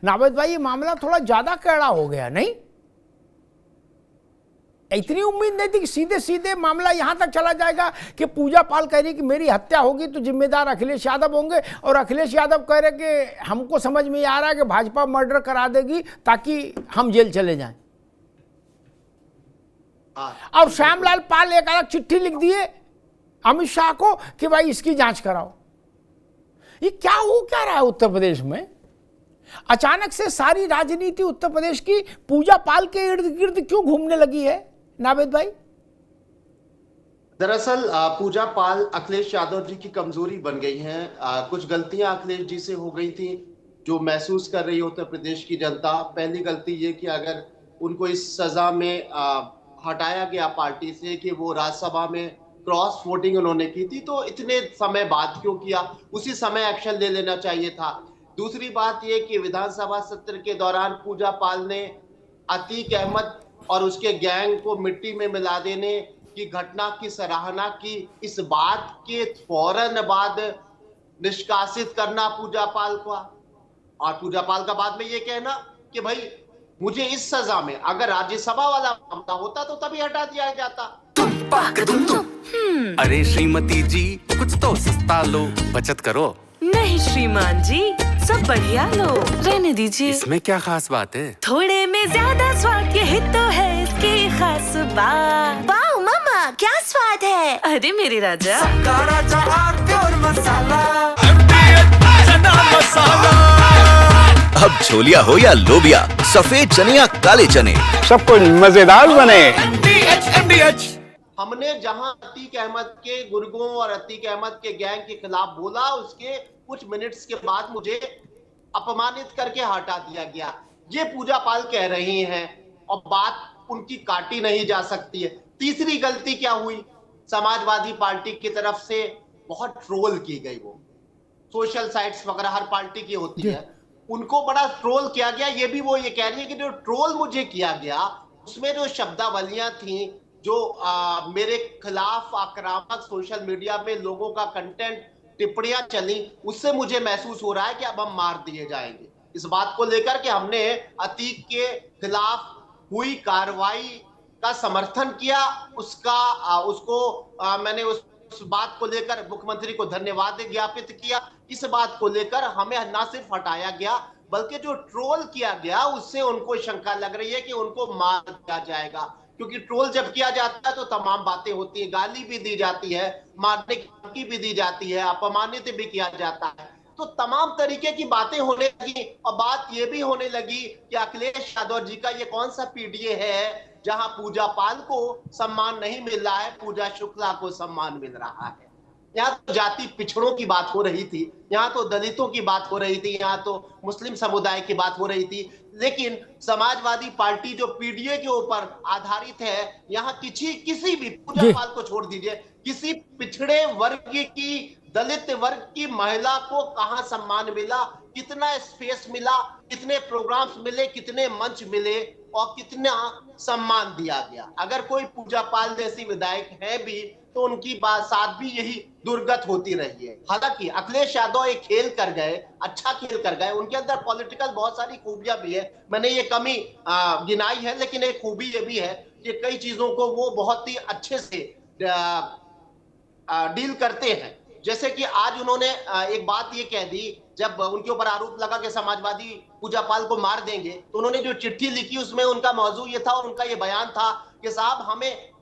नावेद भाई ये मामला थोड़ा ज्यादा कड़ा हो गया नहीं? इतनी उम्मीद नहीं थी कि सीधे सीधे मामला यहां तक चला जाएगा कि पूजा पाल कह रही कि मेरी हत्या होगी तो जिम्मेदार अखिलेश यादव होंगे, और अखिलेश यादव कह रहे कि हमको समझ में आ रहा है कि भाजपा मर्डर करा देगी ताकि हम जेल चले जाएं। और श्यामलाल पाल एक अलग चिट्ठी लिख दिए अमित शाह को कि भाई इसकी जांच कराओ। ये क्या हो क्या रहा है उत्तर प्रदेश में? अचानक से सारी राजनीति उत्तर प्रदेश की पूजा पाल के इर्द गिर्द क्यों घूमने लगी है नावेद भाई? दरअसल पूजा पाल अखिलेश यादव जी की कमजोरी बन गई हैं। कुछ गलतियां अखिलेश जी से हो गई थी जो महसूस कर रही है उत्तर प्रदेश की जनता। पहली गलती ये कि अगर उनको इस सजा में हटाया गया पार्टी से कि वो राज्यसभा में क्रॉस वोटिंग उन्होंने की थी, तो इतने समय बाद क्यों किया? उसी समय एक्शन ले लेना चाहिए था। दूसरी बात ये कि विधानसभा सत्र के दौरान पूजा पाल ने अतीक अहमद और उसके गैंग को मिट्टी में मिला देने की घटना की सराहना की। इस बात के फौरन बाद निष्कासित करना पूजा पाल का, और पूजा पाल का बाद में ये कहना कि भाई मुझे इस सजा में अगर राज्यसभा वाला मामला होता तो तभी हटा दिया जाता। अरे श्रीमती जी कुछ तो सस्ता लो, बचत करो। नहीं श्रीमान जी, सब बढ़िया लो, रहने दीजिए। इसमें क्या खास बात है? थोड़े में ज्यादा स्वाद, यही तो है इसकी खास बात। वाओ मामा, क्या स्वाद है। अरे मेरे राजा, राजा और मसाला। अब छोलिया हो या लोबिया, सफेद चने या काले चने, सबको मजेदार बने। हमने जहां अतीक अहमद के गुर्गों और अतीक अहमद के गैंग के खिलाफ बोला, उसके कुछ मिनट्स के बाद मुझे अपमानित करके हटा दिया गया। ये पूजा पाल कह रही हैं और बात उनकी काटी नहीं जा सकती है। तीसरी गलती क्या हुई? समाजवादी पार्टी की तरफ से बहुत ट्रोल की गई। वो सोशल साइट्स वगैरह हर पार्टी की होती है, उनको बड़ा ट्रोल किया गया। ये भी वो ये कह रही है कि जो ट्रोल मुझे किया गया उसमें जो शब्दावलियां थी, जो मेरे खिलाफ आक्रामक सोशल मीडिया में लोगों का कंटेंट टिप्पणियां चली, उससे मुझे महसूस हो रहा है कि अब हम मार दिए जाएंगे। इस बात को लेकर के हमने अतीक के खिलाफ हुई कार्रवाई का समर्थन किया। मैंने उस बात को लेकर मुख्यमंत्री को धन्यवाद ज्ञापित किया। इस बात को लेकर हमें न सिर्फ हटाया गया बल्कि जो ट्रोल किया गया उससे उनको शंका लग रही है कि उनको मार दिया जाएगा, क्योंकि ट्रोल जब किया जाता है तो तमाम बातें होती है, गाली भी दी जाती है, मारने की धमकी भी दी जाती है, अपमानित भी किया जाता है, तो तमाम तरीके की बातें होने लगी। और बात यह भी होने लगी कि अखिलेश यादव जी का ये कौन सा पीडीए है जहां पूजा पाल को सम्मान नहीं मिल रहा है, पूजा शुक्ला को सम्मान मिल रहा है। यहाँ तो जाति पिछड़ों की बात हो रही थी, यहाँ तो दलितों की बात हो रही थी, यहाँ तो मुस्लिम समुदाय की बात हो रही थी, लेकिन समाजवादी पार्टी जो पीडीए के ऊपर आधारित है, यहाँ किसी भी पूजा पाल को छोड़ दीजिए, किसी पिछड़े वर्ग की, दलित वर्ग की महिला को कहां सम्मान मिला, कितना स्पेस मिला, कितने प्रोग्राम्स मिले, कितने मंच मिले और कितना सम्मान दिया गया। अगर कोई पूजा पाल जैसी विधायक है भी तो उनकी बात साथ भी यही दुर्गत होती रही है। हालांकि अखिलेश यादव एक खेल कर गए, अच्छा खेल कर गए, उनके अंदर पॉलिटिकल बहुत सारी खूबियां भी है, मैंने ये कमी गिनाई है, लेकिन एक खूबी ये भी है कि कई चीजों को वो बहुत ही अच्छे से डील करते हैं। जैसे कि आज उन्होंने एक बात ये कह दी, जब उनके ऊपर आरोप लगा कि समाजवादी पूजा पाल को मार देंगे, तो उन्होंने जो चिट्ठी लिखी उसमें उनका मौजू ये था और उनका ये बयान था कि साहब हमें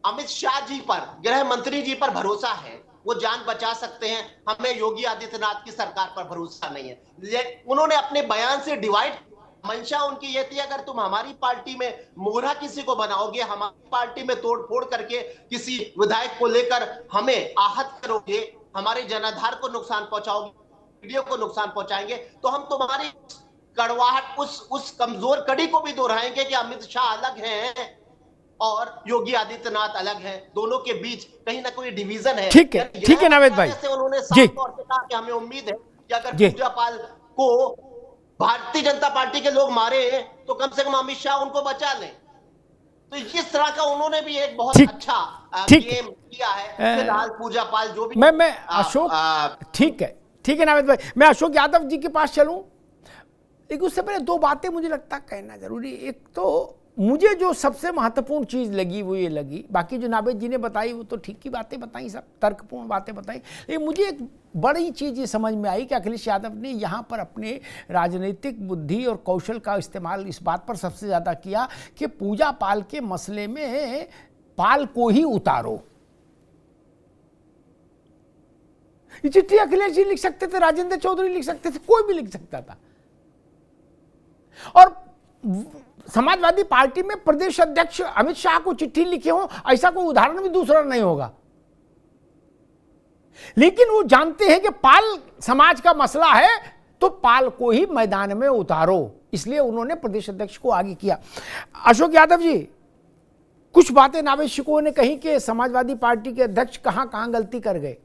अमित शाह जी पर, गृह मंत्री जी पर भरोसा है, वो जान बचा सकते हैं, हमें योगी आदित्यनाथ की सरकार पर भरोसा नहीं है। उन्होंने अपने बयान से डिवाइड, मंशा उनकी ये थी अगर तुम हमारी पार्टी में मोहरा किसी को बनाओगे, हमारी पार्टी में तोड़फोड़ करके किसी विधायक को लेकर हमें आहत करोगे, हमारे जनाधार को नुकसान पहुंचाओगे, वीडियो को नुकसान पहुंचाएंगे, तो हम तुम्हारी कड़वाहट उस कमजोर कड़ी को भी दोहराएंगे कि अमित शाह अलग हैं और योगी आदित्यनाथ अलग है, दोनों के बीच कहीं ना कोई डिवीजन है। ठीक है नावेद भाई, उन्होंने साफ तौर से कहा कि हमें उम्मीद है कि अगर पूजा पाल को भारतीय जनता पार्टी के लोग मारे तो कम से कम अमित शाह उनको बचा लें। तो इस तरह का उन्होंने भी एक बहुत अच्छा गेम किया है। फिलहाल पूजा पाल जो भी मैं अशोक ठीक है नावेद भाई, मैं अशोक यादव जी के पास चलूं। लेकिन उससे पहले दो बातें मुझे लगता कहना जरूरी। एक तो मुझे जो सबसे महत्वपूर्ण चीज़ लगी वो ये लगी, बाकी जो नावेद जी ने बताई वो तो ठीक की बातें बताई, सब तर्कपूर्ण बातें बताई, लेकिन मुझे एक बड़ी चीज़ ये समझ में आई कि अखिलेश यादव ने यहाँ पर अपने राजनीतिक बुद्धि और कौशल का इस्तेमाल इस बात पर सबसे ज़्यादा किया कि पूजा पाल के मसले में पाल को ही उतारो। ये चिट्ठी अखिलेश जी लिख सकते थे, राजेंद्र चौधरी लिख सकते थे, कोई भी लिख सकता था। और समाजवादी पार्टी में प्रदेश अध्यक्ष अमित शाह को चिट्ठी लिखे हो, ऐसा कोई उदाहरण भी दूसरा नहीं होगा। लेकिन वो जानते हैं कि पाल समाज का मसला है तो पाल को ही मैदान में उतारो, इसलिए उन्होंने प्रदेश अध्यक्ष को आगे किया। अशोक यादव जी, कुछ बातें नावेद शिकोह ने कही कि समाजवादी पार्टी के अध्यक्ष कहां कहां गलती कर गए,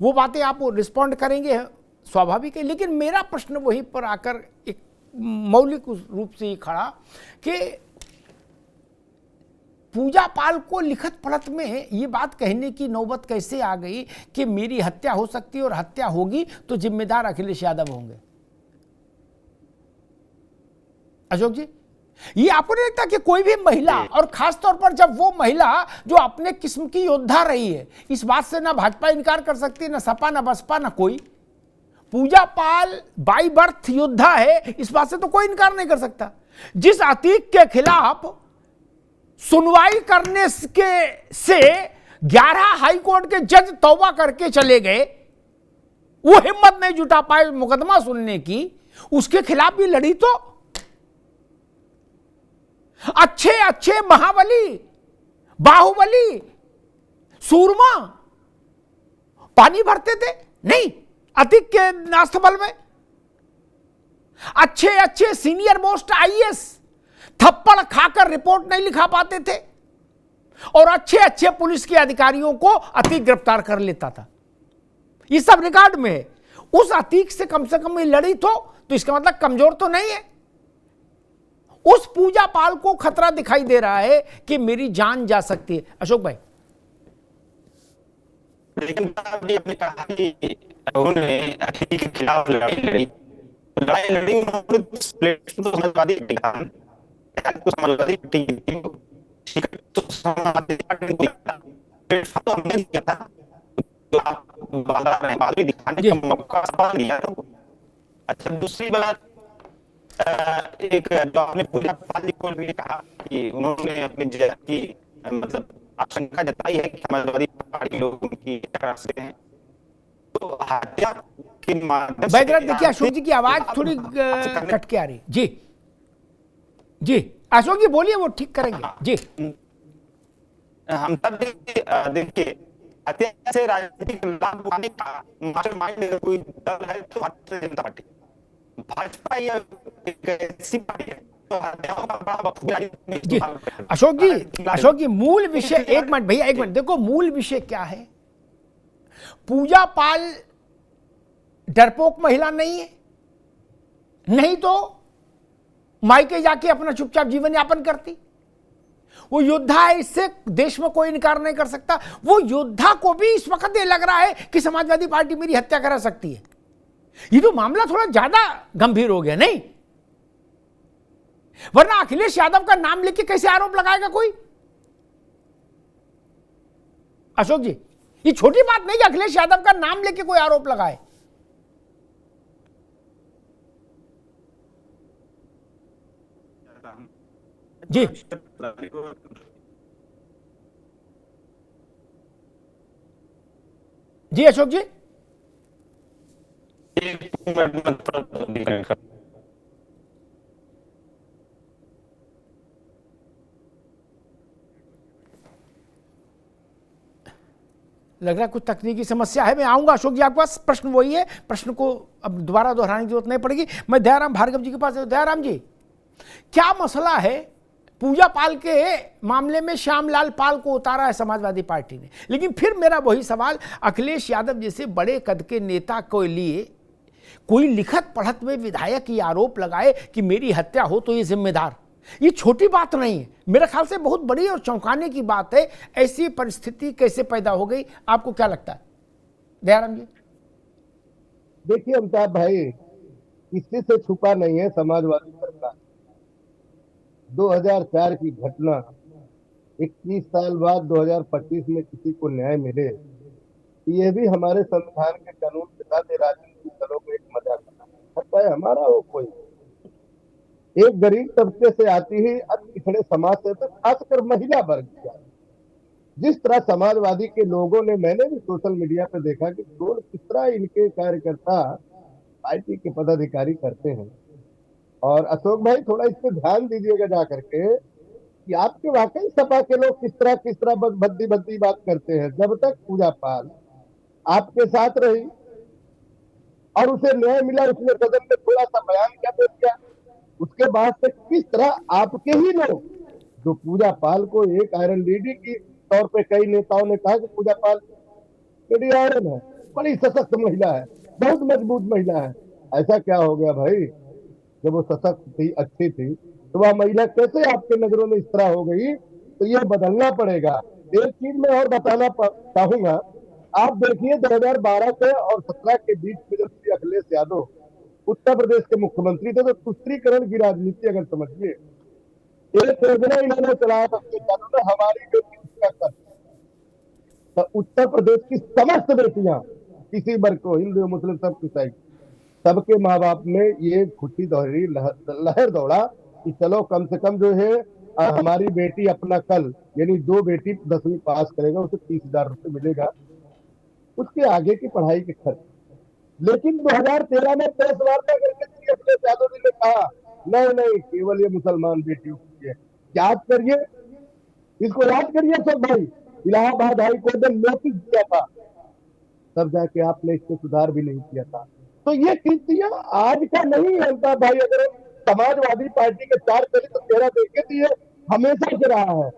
वो बातें आप रिस्पॉन्ड करेंगे, स्वाभाविक है। लेकिन मेरा प्रश्न वहीं पर आकर एक मौलिक रूप से ये खड़ा कि पूजा पाल को लिखत पढ़त में ये बात कहने की नौबत कैसे आ गई कि मेरी हत्या हो सकती है और हत्या होगी तो जिम्मेदार अखिलेश यादव होंगे। अशोक जी, ये आपको नहीं लगता कि कोई भी महिला, और खासतौर पर जब वो महिला जो अपने किस्म की योद्धा रही है, इस बात से ना भाजपा इनकार कर सकती, ना सपा, ना बसपा, ना कोई, पूजा पाल बाई बर्थ योद्धा है, इस बात से तो कोई इनकार नहीं कर सकता। जिस अतीक के खिलाफ सुनवाई करने के से 11 हाई कोर्ट के जज तौबा करके चले गए, वो हिम्मत नहीं जुटा पाए मुकदमा सुनने की, उसके खिलाफ भी लड़ी तो अच्छे अच्छे महाबली, बाहुबली, सूरमा पानी भरते थे नहीं अतीक के नास्तबल में। अच्छे अच्छे सीनियर मोस्ट आईएएस थप्पड़ खाकर रिपोर्ट नहीं लिखा पाते थे और अच्छे अच्छे पुलिस के अधिकारियों को अतीक गिरफ्तार कर लेता था। ये सब रिकॉर्ड में है। उस अतीक से कम ये लड़ी तो इसका मतलब कमजोर तो नहीं है। उस पूजा पाल को खतरा दिखाई दे रहा है कि मेरी जान जा सकती है। अशोक भाई, लेकिन आपने कहा कि उन्होंने अतीक के खिलाफ लड़ाई लड़ी उन्होंने तो समाजवादी तो समाजवादी पार्टी को हमने किया था, तो आप बहादुरी दिखाने का मौका दिया। अच्छा, दूसरी बात, एक जो आपने पूजा पाल को भी कहा कि उन्होंने अपनी की मतलब आशंका जताई है कि समाजवादी पार्टी लोग उनकी टकरा सकते हैं, तो हत्या के माध्यम से बैकग्राउंड देखिए, अशोक जी की आवाज थोड़ी कट के आ रही। जी जी अशोक जी बोलिए, वो ठीक करेंगे जी। हम तब देखिए हत्या से राजनीतिक लाभ उठाने का मास्टरमाइंड अगर कोई दल है तो भारतीय जनता पार्टी, भाजपा या एक ऐसी पार्टी है तो हत्याओं का बड़ा बखूबी जी। अशोक जी मूल विषय, एक मिनट भैया, एक मिनट, देखो मूल विषय क्या है। पूजा पाल डरपोक महिला नहीं है, नहीं तो मायके जाके अपना चुपचाप जीवन यापन करती। वो योद्धा है, इससे देश में कोई इनकार नहीं कर सकता। वो योद्धा को भी इस वक्त ये लग रहा है कि समाजवादी पार्टी मेरी हत्या करा सकती है। ये तो मामला थोड़ा ज्यादा गंभीर हो गया नहीं? वरना अखिलेश यादव का नाम लेके कैसे आरोप लगाएगा कोई? अशोक जी, ये छोटी बात नहीं कि अखिलेश यादव का नाम लेके कोई आरोप लगाए। जी जी अशोक जी, लग रहा है कुछ तकनीकी समस्या है। मैं आऊंगा अशोक जी आपके पास। प्रश्न वही है, प्रश्न को अब दोबारा दोहराने की जरूरत नहीं पड़ेगी। मैं दयाराम भार्गव जी के पास। दयाराम जी, क्या मसला है? पूजा पाल के मामले में श्यामलाल पाल को उतारा है समाजवादी पार्टी ने, लेकिन फिर मेरा वही सवाल, अखिलेश यादव जैसे बड़े कद के नेता को लिए कोई लिखत पढ़त में विधायक ये आरोप लगाए कि मेरी हत्या हो तो ये जिम्मेदार, ये छोटी बात नहीं है। मेरे ख्याल से बहुत बड़ी और चौंकाने की बात है। ऐसी परिस्थिति कैसे पैदा हो गई, आपको क्या लगता है दयाराम जी? देखिए अमिताभ भाई, किसी से छुपा नहीं है समाजवादी सरकार। 2004 की घटना 21 साल बाद 2025 में किसी को न्याय मिले, ये भी हमारे संविधान के कानून के साथ राजनीतिक दलों को एक मजाक बना है हमारा। वो कोई एक गरीब तबके से आती ही पिछड़े समाज से, तो खासकर महिला वर्ग का, जिस तरह समाजवादी के लोगों ने, मैंने भी सोशल मीडिया पे देखा कि ट्रोल किस तरह इनके कार्यकर्ता पार्टी के पदाधिकारी करते हैं। और अशोक भाई थोड़ा इस पे ध्यान दीजिएगा जा करके कि आपके वाकई सपा के लोग किस तरह भद्दी भद्दी बात करते हैं। जब तक पूजा पाल आपके साथ रही और उसे न्याय मिला, उसने सदन में थोड़ा सा बयान क्या दे दिया, उसके बाद से किस तरह आपके ही लोग, जो पूजा पाल को एक आयरन लेडी की तौर पे कई नेताओं ने कहा कि पूजा पाल लेडी आयरन है, बड़ी सशक्त महिला है, बहुत मजबूत महिला है। ऐसा क्या हो गया भाई? जब वो सशक्त थी, अच्छी थी, तो वह महिला कैसे आपके नजरों में इस तरह हो गई? तो ये बदलना पड़ेगा। एक चीज मैं और बताना चाहूंगा, आप देखिए 2012 से और 17 के बीच में जब श्री अखिलेश यादव उत्तर प्रदेश के मुख्यमंत्री थे, तो तुष्टीकरण की राजनीति अगर समझिए, एक योजना इन्होंने चलाया था हमारी बेटी उसका कर, तो उत्तर प्रदेश की समस्त बेटियां, किसी वर्ग को, हिंदू मुस्लिम सब ईसाई, सबके माँ बाप ने ये खुशी दोहरी लहर दौड़ा कि चलो कम से कम जो है हमारी बेटी अपना कल, यानी जो बेटी 10वीं पास करेगा उसे 30,000 रुपये मिलेगा उसके आगे की पढ़ाई के खर्च। लेकिन 2013 में प्रेस वार्ता करके श्री अखिलेश यादव जी ने कहा नहीं केवल ये मुसलमान बेटियों की है। याद करिए, इसको याद करिए सब भाई, इलाहाबाद हाई कोर्ट ने नोटिस दिया था, तब जाके आपने इसको सुधार भी नहीं किया था। तो ये कृतियां आज का नहीं है भाई। अगर समाजवादी पार्टी के 4 चरित्र 13 देखे तो ये हमेशा से रहा है।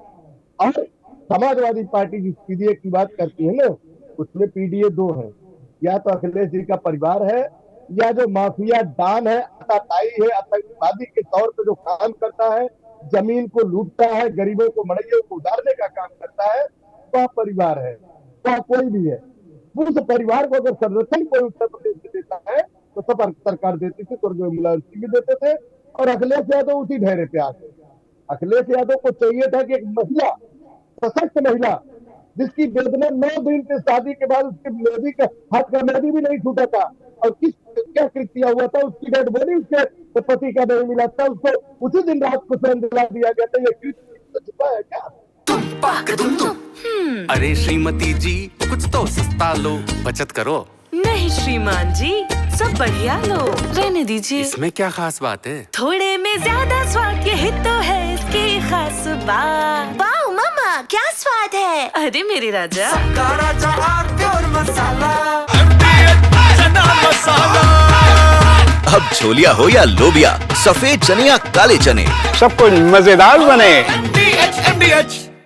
और समाजवादी पार्टी जिस पीडीए की बात करती है ना, उसमें पीडीए 2 है, या तो अखिलेश जी का परिवार है, या जो माफिया डॉन है, आतताई है, आतंकवादी के तौर पे जो काम करता है, जमीन को लूटता है, गरीबों को मड़ैयों को उतारने का काम करता है, वह परिवार है, वह कोई भी है। उस परिवार को अगर संरक्षण कोई उत्तर प्रदेश में देता है तो सब सरकार देती थी, स्वर्गीय मुलायम सिंह भी देते थे, और अखिलेश यादव उसी ढेरे पे आते। अखिलेश यादव को चाहिए था कि एक महिला, सशक्त महिला, जिसकी वेदना 9 दिन के शादी के बाद उसके मेहंदी का हाथ का मेहंदी भी नहीं छूटा था, और क्या कृत्य हुआ था, उसकी डेड बॉडी उसके पति का नहीं मिला था, उसको उसी दिन रात को स्वयं दिला दिया गया था। ये कृत्य छुपा है क्या? अरे श्रीमती जी कुछ तो सस्ता लो, बचत करो। नहीं श्रीमान जी, सब बढ़िया लो, रहने दीजिए। इसमें क्या खास बात है? थोड़े में ज्यादा स्वाद, यही तो है इसकी खास बात। वाओ मम्मा, क्या स्वाद है? अरे मेरे राजा, अब छोलिया हो या लोबिया, सफेद चने या काले चने, सब कुछ मजेदार बने। MDH